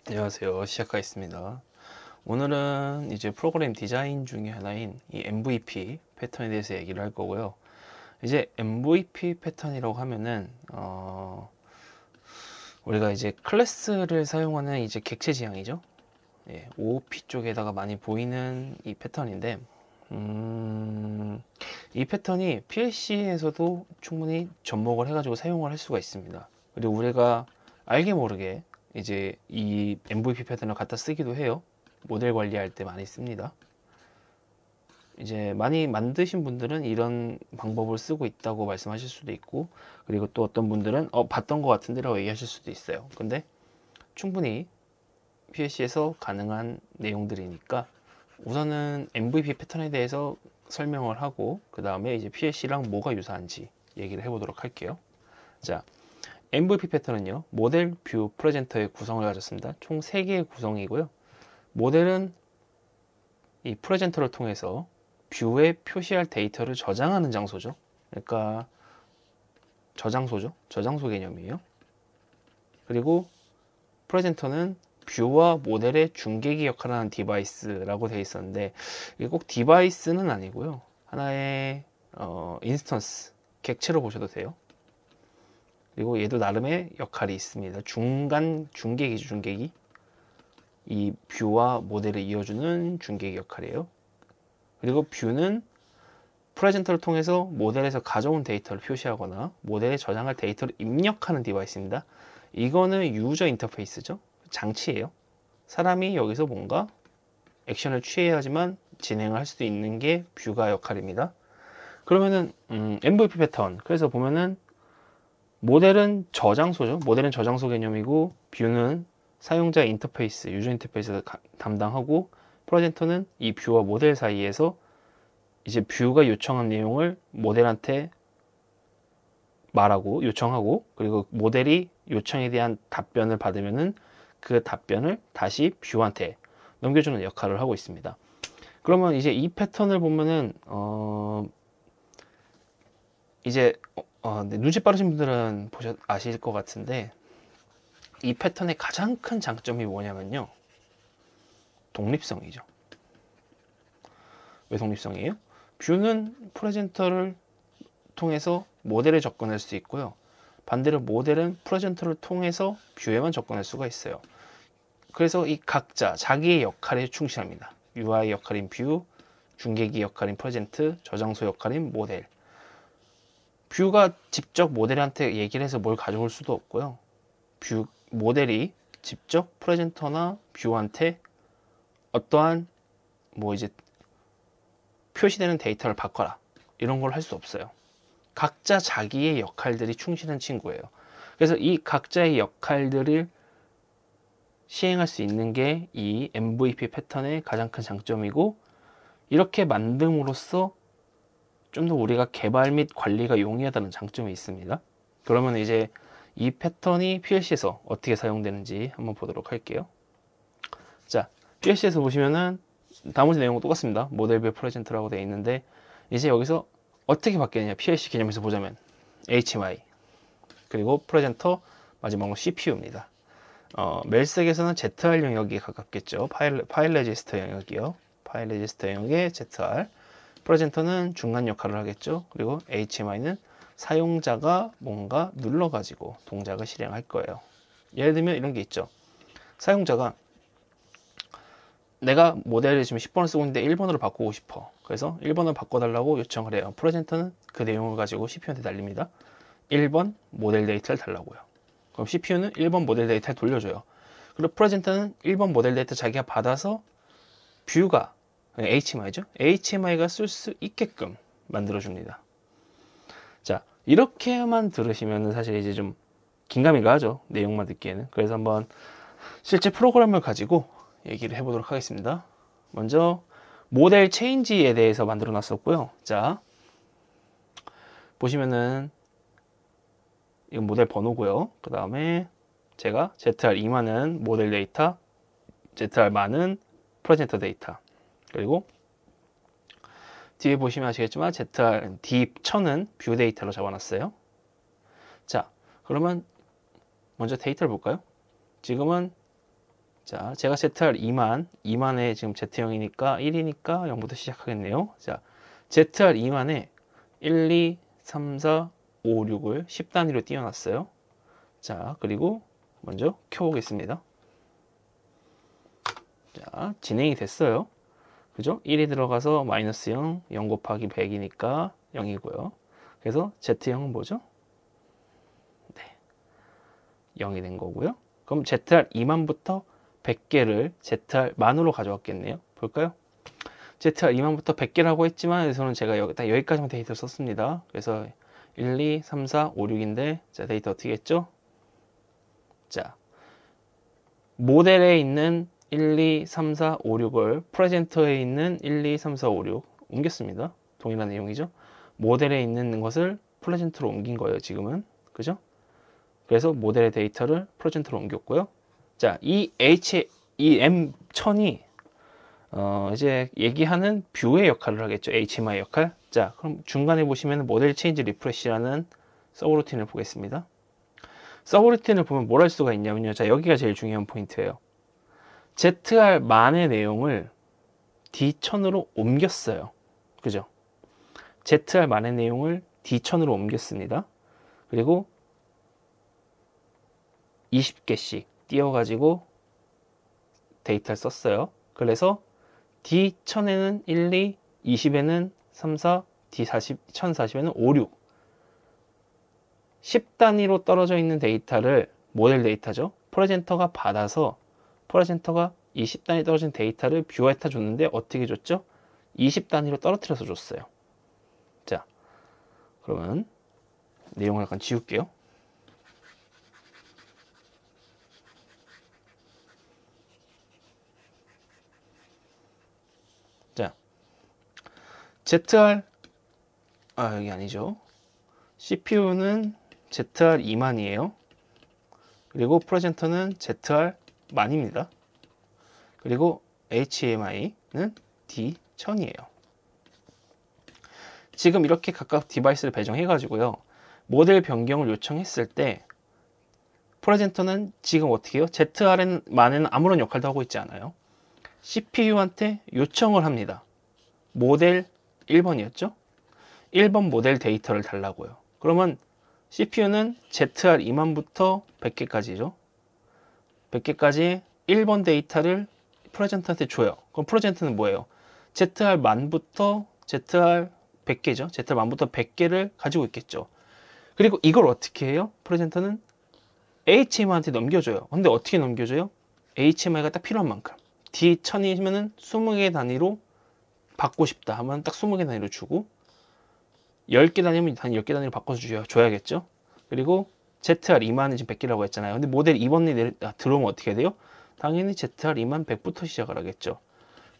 안녕하세요. 시작하겠습니다. 오늘은 이제 프로그램 디자인 중에 하나인 이 MVP 패턴에 대해서 얘기를 할 거고요. 이제 MVP 패턴이라고 하면은 우리가 이제 클래스를 사용하는 이제 객체 지향이죠. 예, OOP 쪽에다가 많이 보이는 이 패턴인데 이 패턴이 PLC에서도 충분히 접목을 해가지고 사용을 할 수가 있습니다. 그리고 우리가 알게 모르게 이제 이 MVP 패턴을 갖다 쓰기도 해요. 모델 관리할 때 많이 씁니다. 이제 많이 만드신 분들은 이런 방법을 쓰고 있다고 말씀하실 수도 있고, 그리고 또 어떤 분들은 봤던 것 같은데라고 얘기하실 수도 있어요. 근데 충분히 PLC에서 가능한 내용들이니까 우선은 MVP 패턴에 대해서 설명을 하고, 그 다음에 이제 PLC랑 뭐가 유사한지 얘기를 해보도록 할게요. 자, MVP 패턴은요, 모델, 뷰, 프레젠터의 구성을 가졌습니다. 총 3개의 구성이고요. 모델은 이 프레젠터를 통해서 뷰에 표시할 데이터를 저장하는 장소죠. 그러니까 저장소죠. 저장소 개념이에요. 그리고 프레젠터는 뷰와 모델의 중계기 역할을 하는 디바이스라고 되어 있었는데, 이게 꼭 디바이스는 아니고요. 하나의 인스턴스, 객체로 보셔도 돼요. 그리고 얘도 나름의 역할이 있습니다. 중간 중계기죠, 중계기. 이 뷰와 모델을 이어주는 중계기 역할이에요. 그리고 뷰는 프레젠터를 통해서 모델에서 가져온 데이터를 표시하거나 모델에 저장할 데이터를 입력하는 디바이스입니다. 이거는 유저 인터페이스죠. 장치예요. 사람이 여기서 뭔가 액션을 취해야지만 진행을 할 수도 있는 게 뷰가 역할입니다. 그러면은 MVP 패턴, 그래서 보면은 모델은 저장소죠. 모델은 저장소 개념이고, 뷰는 사용자 인터페이스, 유저 인터페이스를 담당하고, 프레젠터는 이 뷰와 모델 사이에서 이제 뷰가 요청한 내용을 모델한테 말하고 요청하고, 그리고 모델이 요청에 대한 답변을 받으면은 그 답변을 다시 뷰한테 넘겨주는 역할을 하고 있습니다. 그러면 이제 이 패턴을 보면은 이제 눈치 빠르신 분들은 아실 것 같은데, 이 패턴의 가장 큰 장점이 뭐냐면요, 독립성이죠. 왜 독립성이에요? 뷰는 프레젠터를 통해서 모델에 접근할 수 있고요. 반대로 모델은 프레젠터를 통해서 뷰에만 접근할 수가 있어요. 그래서 이 각자 자기의 역할에 충실합니다. UI 역할인 뷰, 중계기 역할인 프레젠트, 저장소 역할인 모델. 뷰가 직접 모델한테 얘기를 해서 뭘 가져올 수도 없고요. 모델이 직접 프레젠터나 뷰한테 어떠한 뭐 이제 표시되는 데이터를 바꿔라, 이런 걸 할 수 없어요. 각자 자기의 역할들이 충실한 친구예요. 그래서 이 각자의 역할들을 시행할 수 있는 게 이 MVP 패턴의 가장 큰 장점이고, 이렇게 만듦으로써 좀 더 우리가 개발 및 관리가 용이하다는 장점이 있습니다. 그러면 이제 이 패턴이 PLC에서 어떻게 사용되는지 한번 보도록 할게요. 자, PLC에서 보시면은 나머지 내용은 똑같습니다. 모델뷰 프레젠트라고 되어 있는데, 이제 여기서 어떻게 바뀌느냐, PLC 개념에서 보자면 HMI, 그리고 프레젠터, 마지막으로 CPU입니다. 멜색에서는 ZR 영역이 가깝겠죠. 파일 레지스터 영역이요. 파일 레지스터 영역의 ZR. 프레젠터는 중간 역할을 하겠죠. 그리고 HMI는 사용자가 뭔가 눌러가지고 동작을 실행할 거예요. 예를 들면 이런 게 있죠. 사용자가 내가 모델을 지금 10번을 쓰고 있는데 1번으로 바꾸고 싶어. 그래서 1번을 바꿔달라고 요청을 해요. 프레젠터는 그 내용을 가지고 CPU한테 날립니다. 1번 모델 데이터를 달라고요. 그럼 CPU는 1번 모델 데이터를 돌려줘요. 그리고 프레젠터는 1번 모델 데이터 자기가 받아서 뷰가, HMI죠. HMI가 쓸 수 있게끔 만들어줍니다. 자, 이렇게만 들으시면 사실 이제 좀 긴가민가 하죠. 내용만 듣기에는. 그래서 한번 실제 프로그램을 가지고 얘기를 해보도록 하겠습니다. 먼저 모델 체인지에 대해서 만들어 놨었고요. 자, 보시면은 이건 모델 번호고요. 그 다음에 제가 ZR2만은 모델 데이터, ZR 만은 프레젠터 데이터, 그리고 뒤에 보시면 아시겠지만 ZR D1000은 뷰 데이터로 잡아놨어요. 자, 그러면 먼저 데이터를 볼까요? 지금은 자, 제가 ZR 2만에 지금 Z0이니까 1이니까 0부터 시작하겠네요. 자, ZR 2만에 1, 2, 3, 4, 5, 6을 10단위로 띄워놨어요. 자, 그리고 먼저 켜보겠습니다. 자, 진행이 됐어요. 그죠? 1이 들어가서 마이너스 0, 0 곱하기 100이니까 0이고요. 그래서 Z0은 뭐죠? 네, 0이 된 거고요. 그럼 ZR 2만부터 100개를 ZR 만으로 가져왔겠네요. 볼까요? ZR 2만부터 100개라고 했지만 여기서는 제가 딱 여기까지만 데이터 썼습니다. 그래서 1, 2, 3, 4, 5, 6인데 자, 데이터 어떻게 했죠? 자, 모델에 있는 1, 2, 3, 4, 5, 6을 프레젠터에 있는 1, 2, 3, 4, 5, 6 옮겼습니다. 동일한 내용이죠. 모델에 있는 것을 프레젠터로 옮긴 거예요. 지금은. 그죠? 그래서 모델의 데이터를 프레젠터로 옮겼고요. 자, 이 M1000이 이제 얘기하는 뷰의 역할을 하겠죠. HMI 역할. 자, 그럼 중간에 보시면 모델 체인지 리프레시라는 서브루틴을 보겠습니다. 서브루틴을 보면 뭘 할 수가 있냐면요. 자, 여기가 제일 중요한 포인트예요. ZR 만의 내용을 D1000으로 옮겼어요. 그죠? ZR 만의 내용을 D1000으로 옮겼습니다. 그리고 20개씩 띄워가지고 데이터를 썼어요. 그래서 D1000에는 1, 2, 20에는 3, 4, D40, 1040에는 5, 6 10단위로 떨어져 있는 데이터를 모델 데이터죠. 프레젠터가 받아서 프레젠터가 이 10단위 떨어진 데이터를 뷰에다 줬는데 어떻게 줬죠? 20단위로 떨어뜨려서 줬어요. 자, 그러면 내용을 약간 지울게요. 자, ZR 여기 아니죠. CPU는 ZR 2만이에요. 그리고 프레젠터는 ZR 만입니다. 그리고 HMI는 D1000이에요. 지금 이렇게 각각 디바이스를 배정해 가지고요. 모델 변경을 요청했을 때 프레젠터는 지금 어떻게 해요? ZR만에는 아무런 역할도 하고 있지 않아요. CPU한테 요청을 합니다. 모델 1번이었죠? 1번 모델 데이터를 달라고요. 그러면 CPU는 ZR 2만부터 100개까지죠. 100개까지 1번 데이터를 프레젠터한테 줘요. 그럼 프레젠터는 뭐예요? ZR 만부터 ZR 100개죠. ZR 만부터 100개를 가지고 있겠죠. 그리고 이걸 어떻게 해요? 프레젠터는 HMI한테 넘겨줘요. 근데 어떻게 넘겨줘요? HMI가 딱 필요한 만큼. D1000이면은 20개 단위로 받고 싶다 하면 딱 20개 단위로 주고 10개 단위면 단 10개 단위로 바꿔서 줘야겠죠. 그리고 ZR 2만은 지금 100개라고 했잖아요. 근데 모델 2번이 들어오면 어떻게 돼요? 당연히 ZR 2만 100부터 시작을 하겠죠.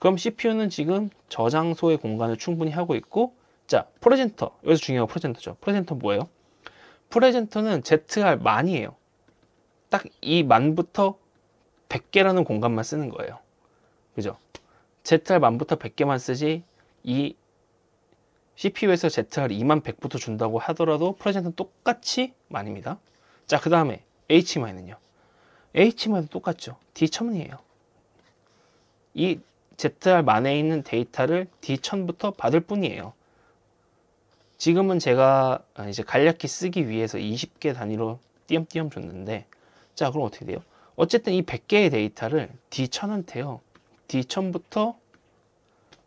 그럼 CPU는 지금 저장소의 공간을 충분히 하고 있고, 자, 프레젠터. 여기서 중요한 건 프레젠터죠. 프레젠터 뭐예요? 프레젠터는 ZR 만이에요. 딱 이 만부터 100개라는 공간만 쓰는 거예요. 그죠? ZR 만부터 100개만 쓰지, 이 CPU에서 ZR 2만 100부터 준다고 하더라도 프레젠터는 똑같이 만입니다. 자, 그 다음에 HMI는요. HMI도 똑같죠. D1000이에요. 이 ZR 만에 있는 데이터를 D1000부터 받을 뿐이에요. 지금은 제가 이제 간략히 쓰기 위해서 20개 단위로 띄엄띄엄 줬는데, 자, 그럼 어떻게 돼요? 어쨌든 이 100개의 데이터를 D1000한테요. D1000부터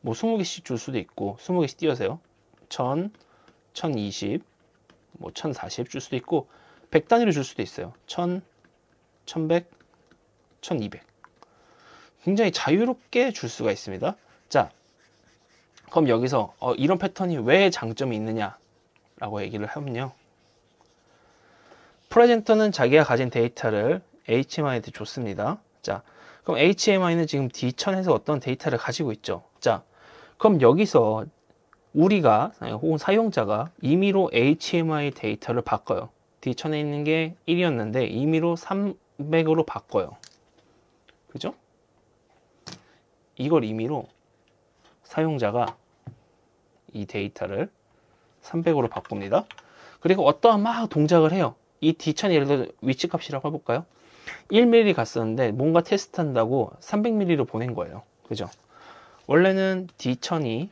뭐 20개씩 줄 수도 있고, 20개씩 띄워서요. 1000, 1020, 뭐 1040 줄 수도 있고, 100단위로 줄 수도 있어요. 1000, 1100, 1200. 굉장히 자유롭게 줄 수가 있습니다. 자, 그럼 여기서 이런 패턴이 왜 장점이 있느냐라고 얘기를 하면요. 프레젠터는 자기가 가진 데이터를 HMI한테 줬습니다. 자, 그럼 HMI는 지금 D1000에서 어떤 데이터를 가지고 있죠. 자, 그럼 여기서 우리가 혹은 사용자가 임의로 HMI 데이터를 바꿔요. D1000에 있는 게 1이었는데 임의로 300으로 바꿔요. 그죠? 이걸 임의로 사용자가 이 데이터를 300으로 바꿉니다. 그리고 어떠한 막 동작을 해요. 이 D1000이 예를 들어 위치 값이라고 해볼까요? 1mm 갔었는데 뭔가 테스트한다고 300mm로 보낸 거예요. 그죠? 원래는 D1000이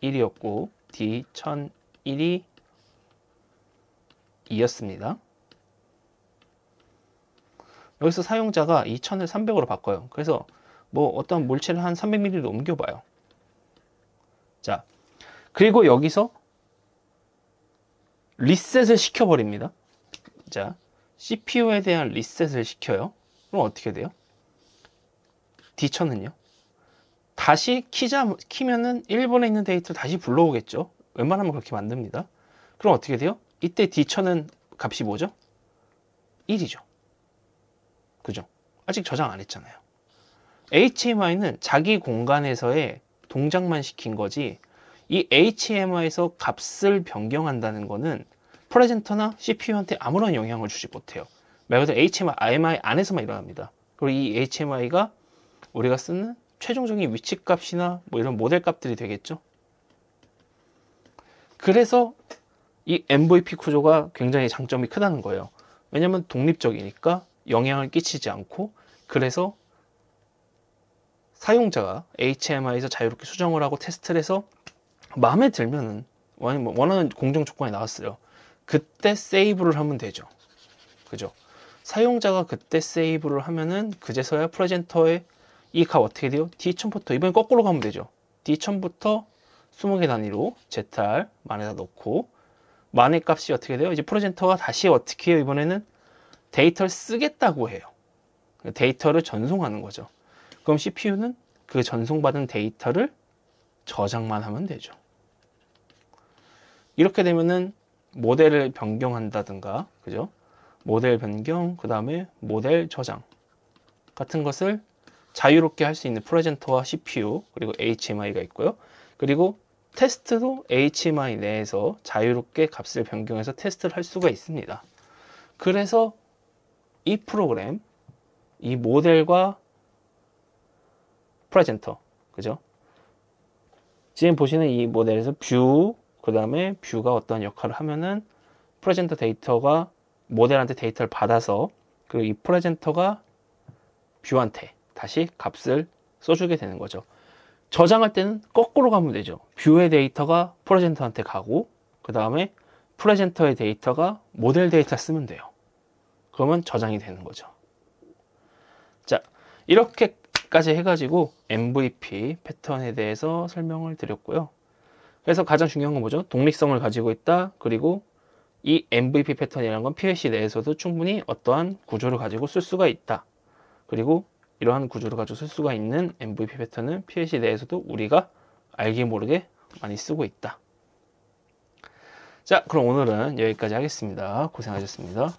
1이었고 D1001이 2였습니다. 여기서 사용자가 이 1000을 300으로 바꿔요. 그래서 뭐 어떤 물체를 한 300mm로 옮겨봐요. 자, 그리고 여기서 리셋을 시켜버립니다. 자, CPU에 대한 리셋을 시켜요. 그럼 어떻게 돼요? D1000은요? 다시 키면은 1번에 있는 데이터를 다시 불러오겠죠. 웬만하면 그렇게 만듭니다. 그럼 어떻게 돼요? 이때 D1000은 값이 뭐죠? 1이죠. 그죠? 아직 저장 안 했잖아요. HMI는 자기 공간에서의 동작만 시킨 거지, 이 HMI에서 값을 변경한다는 거는 프레젠터나 CPU한테 아무런 영향을 주지 못해요. 말 그대로 HMI 안에서만 일어납니다. 그리고 이 HMI가 우리가 쓰는 최종적인 위치 값이나 뭐 이런 모델 값들이 되겠죠. 그래서 이 MVP 구조가 굉장히 장점이 크다는 거예요. 왜냐면 독립적이니까 영향을 끼치지 않고, 그래서 사용자가 HMI에서 자유롭게 수정을 하고 테스트를 해서 마음에 들면은 원하는 공정 조건이 나왔어요. 그때 세이브를 하면 되죠. 그죠? 사용자가 그때 세이브를 하면은 그제서야 프레젠터의 이 값 어떻게 돼요? D1000부터 이번엔 거꾸로 가면 되죠. D1000부터 20개 단위로 ZR 만에다 넣고, 만의 값이 어떻게 돼요? 이제 프레젠터가 다시 어떻게 해요? 이번에는 데이터를 쓰겠다고 해요. 데이터를 전송하는 거죠. 그럼 CPU는 그 전송받은 데이터를 저장만 하면 되죠. 이렇게 되면은 모델을 변경한다든가, 그죠? 모델 변경, 그 다음에 모델 저장 같은 것을 자유롭게 할 수 있는 프레젠터와 CPU, 그리고 HMI가 있고요. 그리고 테스트도 HMI 내에서 자유롭게 값을 변경해서 테스트를 할 수가 있습니다. 그래서 이 프로그램, 이 모델과 프레젠터, 그죠? 지금 보시는 이 모델에서 뷰, 그 다음에 뷰가 어떤 역할을 하면은 프레젠터 데이터가 모델한테 데이터를 받아서, 그리고 이 프레젠터가 뷰한테 다시 값을 써주게 되는 거죠. 저장할 때는 거꾸로 가면 되죠. 뷰의 데이터가 프레젠터한테 가고, 그 다음에 프레젠터의 데이터가 모델 데이터 쓰면 돼요. 그러면 저장이 되는 거죠. 자, 이렇게까지 해가지고 MVP 패턴에 대해서 설명을 드렸고요. 그래서 가장 중요한 건 뭐죠? 독립성을 가지고 있다. 그리고 이 MVP 패턴이라는 건 PLC 내에서도 충분히 어떠한 구조를 가지고 쓸 수가 있다. 그리고 이러한 구조를 가지고 쓸 수가 있는 MVP 패턴은 PLC 내에서도 우리가 알게 모르게 많이 쓰고 있다. 자, 그럼 오늘은 여기까지 하겠습니다. 고생하셨습니다.